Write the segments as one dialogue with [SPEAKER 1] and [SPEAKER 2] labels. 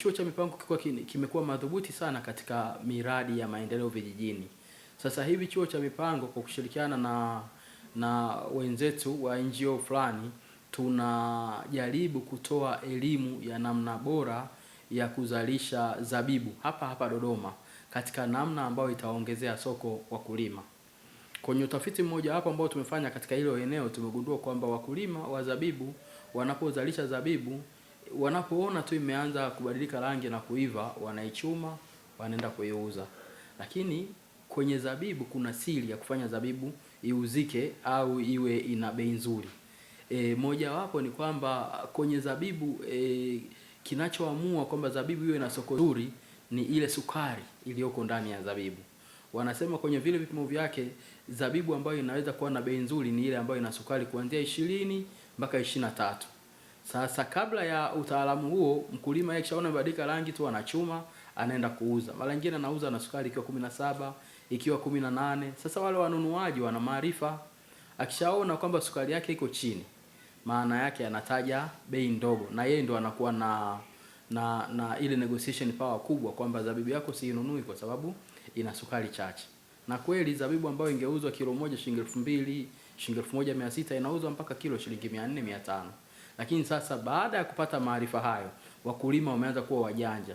[SPEAKER 1] Chuo cha mipango kimekuwa madhubuti sana katika miradi ya maendeleo vijijini. Sasa hivi chuo cha mipango kwa kushirikiana na wenzetu wa NGO fulani tunajaribu kutoa elimu ya namna bora ya kuzalisha zabibu hapa Dodoma katika namna ambayo itaongezea soko wakulima. Kwenye utafiti mmoja hapo ambao tumefanya katika hilo eneo, tumegundua kwamba wakulima wa zabibu wanapozalisha zabibu, wanapoona tu imeanza kubadilika rangi na kuiva, wanaichuma, wanaenda kuiuza. Lakini kwenye zabibu kuna siri ya kufanya zabibu iuzike au iwe ina bei nzuri. Moja wapo ni kwamba kwenye zabibu kinachoamua kwamba zabibu iwe na soko zuri ni ile sukari iliyoko ndani ya zabibu. Wanasema kwenye vile vipimo vyake zabibu ambayo inaweza kuwa na bei nzuri ni ile ambayo ina sukari kuanzia 20 mpaka 23. Sasa kabla ya utaalamu huo, mkulima yeye kishaona imebadilika rangi tu anachuma, anaenda kuuza. Mara nyingine anauza na sukari ikiwa 17, ikiwa 18. Sasa wale wanunuaji wana maarifa, akishaona kwamba sukari yake iko chini, maana yake anataja bei ndogo na yeye ndo anakuwa na ile negotiation power kubwa kwamba zabibu yako siinunui kwa sababu ina sukari chache. Na kweli zabibu ambayo ingeuzwa kilo moja shilingi 2000, shilingi 1600 inauzwa mpaka kilo shilingi 400, 500. Lakini sasa baada ya kupata maarifa hayo, wakulima wameanza kuwa wajanja.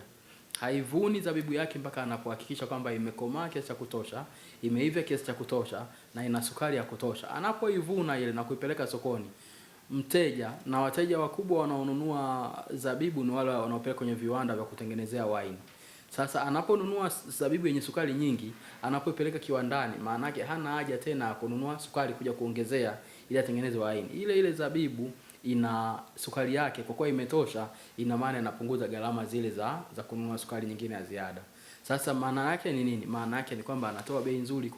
[SPEAKER 1] Haivuni zabibu yake mpaka anapohakikisha kwamba imekomaa kiasi cha kutosha, imeiva kiasi cha kutosha na ina sukari ya kutosha. Anapoivuna ile na kuipeleka sokoni, mteja na wateja wakubwa wanaonunua zabibu ni wale wanaopeleka kwenye viwanda vya kutengenezea wine. Sasa anaponunua zabibu yenye sukari nyingi, anapopeleka kiwandani, maana yake hana haja tena kununua sukari kuja kuongezea ili atengeneze wine. Ile zabibu ina sukari yake kwa kuwa imetosha, ina maana inapunguza gharama zile za kununua sukari nyingine ya ziada. Sasa maana yake ni nini? Maana yake ni kwamba anatoa bei nzuri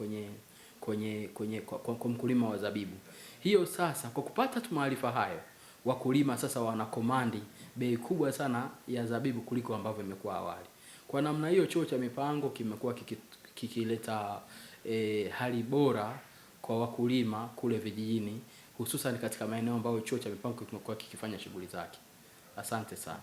[SPEAKER 1] kwa mkulima wa zabibu. Hiyo sasa kwa kupata tu maarifa hayo, wakulima sasa wanakomandi bei kubwa sana ya zabibu kuliko ambavyo imekuwa awali. Kwa namna hiyo chuo cha mipango kimekuwa kikileta hali bora kwa wakulima kule vijijini, hususan katika maeneo ambayo chuo cha mipango kimekuwa kikifanya shughuli zake. Asante sana.